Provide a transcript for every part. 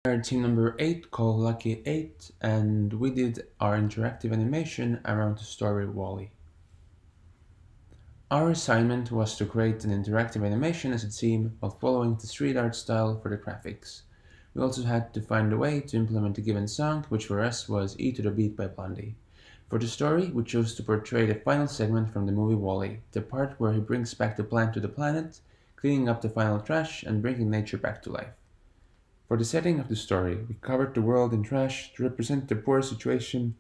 We're team number 8 called Lucky8, and we did our interactive animation around the story Wally. Our assignment was to create an interactive animation as a team while following the street art style for the graphics. We also had to find a way to implement a given song, which for us was E to the Beat by Blondie. For the story, we chose to portray the final segment from the movie Wall-E, the part where he brings back the plant to the planet, cleaning up the final trash and bringing nature back to life. For the setting of the story, we covered the world in trash to represent the poor situation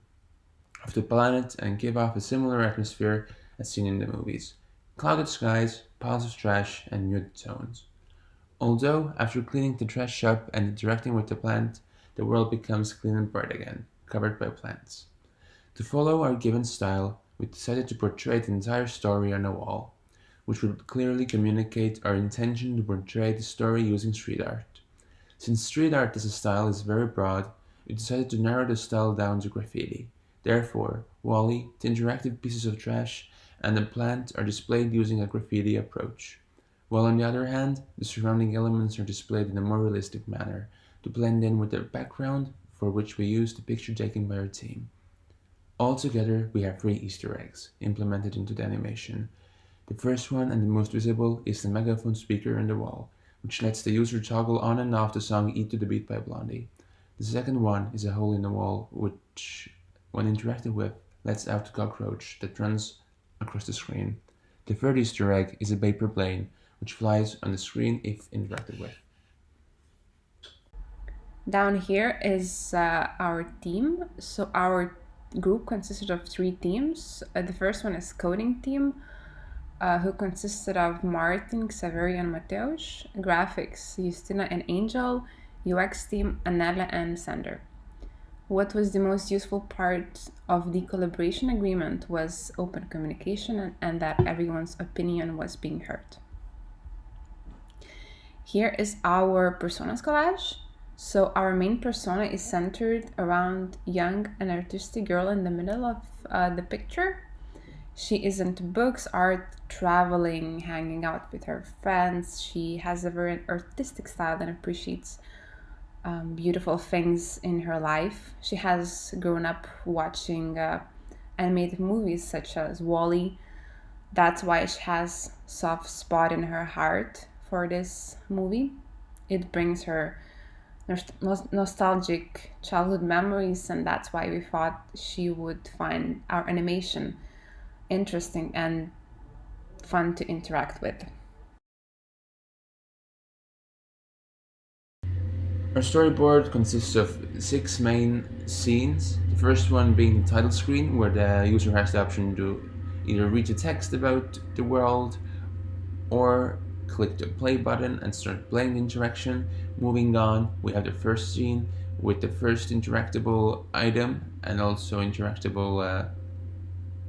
of the planet and give off a similar atmosphere as seen in the movies. Clouded skies, piles of trash, and nude tones. Although, after cleaning the trash up and interacting with the plant, the world becomes clean and bright again, covered by plants. To follow our given style, we decided to portray the entire story on a wall, which would clearly communicate our intention to portray the story using street art. Since street art as a style is very broad, we decided to narrow the style down to graffiti. Therefore, Wally, the interactive pieces of trash, and the plant are displayed using a graffiti approach. While on the other hand, the surrounding elements are displayed in a more realistic manner, to blend in with the background for which we used the picture taken by our team. Altogether, we have 3 Easter eggs implemented into the animation. The first one and the most visible is the megaphone speaker on the wall, which lets the user toggle on and off the song Eat to the Beat by Blondie. The second one is a hole in the wall, which, when interacted with, lets out the cockroach that runs across the screen. The third Easter egg is a paper plane, which flies on the screen if interacted with. Down here is our team. So our group consisted of 3 teams. The first one is coding team, who consisted of Martin, Xavier, and Mateus. Graphics, Justina and Angel. UX team, Anela and Sander. What was the most useful part of the collaboration agreement was open communication and that everyone's opinion was being heard. Here is our personas collage. So our main persona is centered around young and artistic girl in the middle of the picture. She is into books, art, traveling, hanging out with her friends. She has a very artistic style and appreciates beautiful things in her life. She has grown up watching animated movies such as Wall-E. That's why she has soft spot in her heart for this movie. It brings her nostalgic childhood memories, and that's why we thought she would find our animation interesting and fun to interact with. Our storyboard consists of 6 main scenes. The first one being the title screen, where the user has the option to either read the text about the world or click the play button and start playing the interaction. Moving on, we have the first scene with the first interactable item and also interactable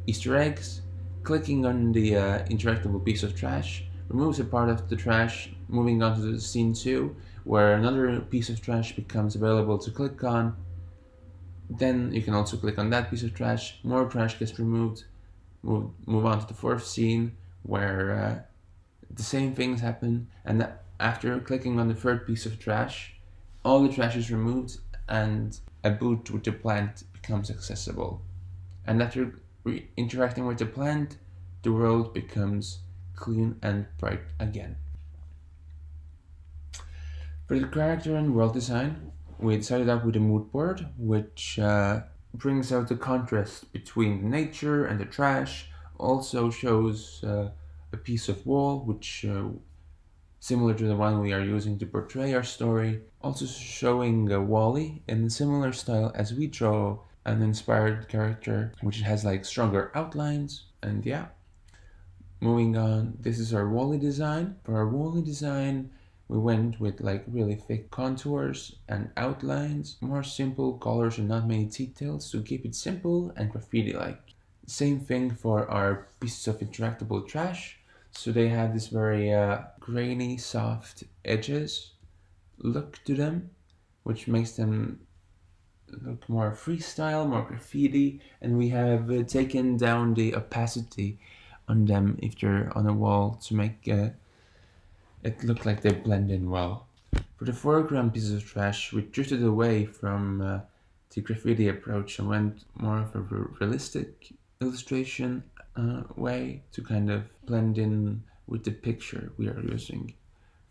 Easter eggs. Clicking on the interactable piece of trash removes a part of the trash. Moving on to the scene 2, where another piece of trash becomes available to click on. Then you can also click on that piece of trash, more trash gets removed. Move on to the 4th scene, where the same things happen, and after clicking on the 3rd piece of trash, all the trash is removed and a boot with the plant becomes accessible. And after interacting with the plant, the world becomes clean and bright again. For the character and world design, we started out with a mood board, which brings out the contrast between the nature and the trash. Also shows a piece of wall, which similar to the one we are using to portray our story. Also showing Wally in a similar style as we draw an inspired character, which has like stronger outlines. And yeah, moving on, this is our Wally design. For our Wally design, we went with like really thick contours and outlines, more simple colors and not many details to keep it simple and graffiti-like. Same thing for our pieces of interactable trash. So they have this very grainy, soft edges look to them, which makes them look more freestyle, more graffiti, and we have taken down the opacity on them if they're on a wall to make it look like they blend in well. For the foreground pieces of trash, we drifted away from the graffiti approach and went more of a realistic illustration way to kind of blend in with the picture we are using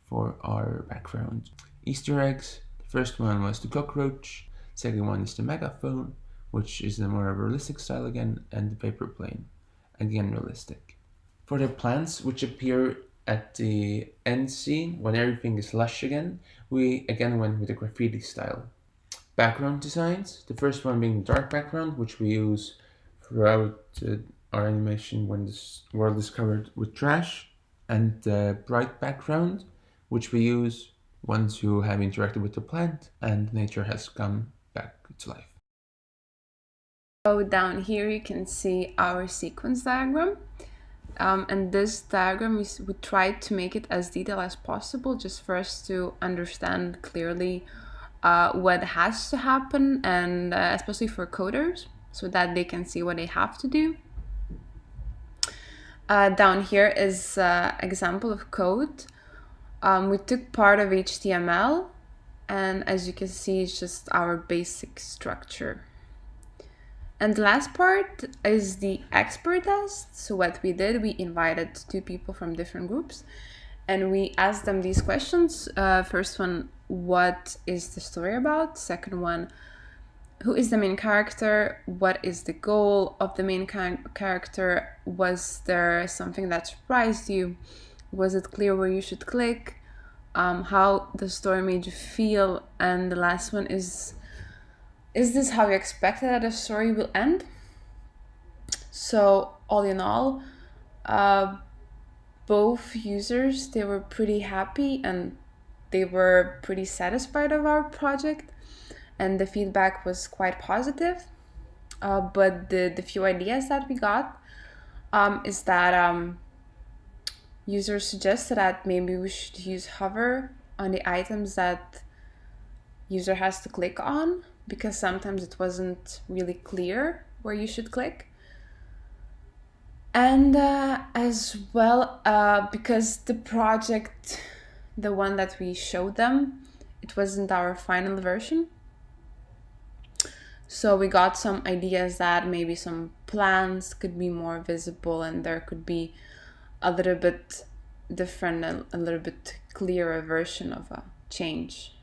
for our background. Easter eggs. The first one was the cockroach. Second one is the megaphone, which is a more realistic style again, and the paper plane, again realistic. For the plants, which appear at the end scene when everything is lush again, we again went with the graffiti style. Background designs. The first one being the dark background, which we use throughout our animation when this world is covered with trash, and the bright background, which we use once you have interacted with the plant and nature has come back to life. So down here you can see our sequence diagram. And this diagram we tried to make it as detailed as possible, just for us to understand clearly what has to happen, and especially for coders, so that they can see what they have to do. Down here is an example of code. We took part of HTML, and as you can see, it's just our basic structure. And the last part is the expert test. So what we did, we invited 2 people from different groups and we asked them these questions. First one, what is the story about? Second one, who is the main character? What is the goal of the main character? Was there something that surprised you? Was it clear where you should click? How the story made you feel? And the last one is this how you expected that a story will end? So all in all, both users, they were pretty happy and they were pretty satisfied of our project, and the feedback was quite positive. But the few ideas that we got is that users suggested that maybe we should use hover on the items that user has to click on, because sometimes it wasn't really clear where you should click. And as well, because the project, the one that we showed them, it wasn't our final version. So we got some ideas that maybe some plants could be more visible and there could be a little bit different, a little bit clearer version of a change.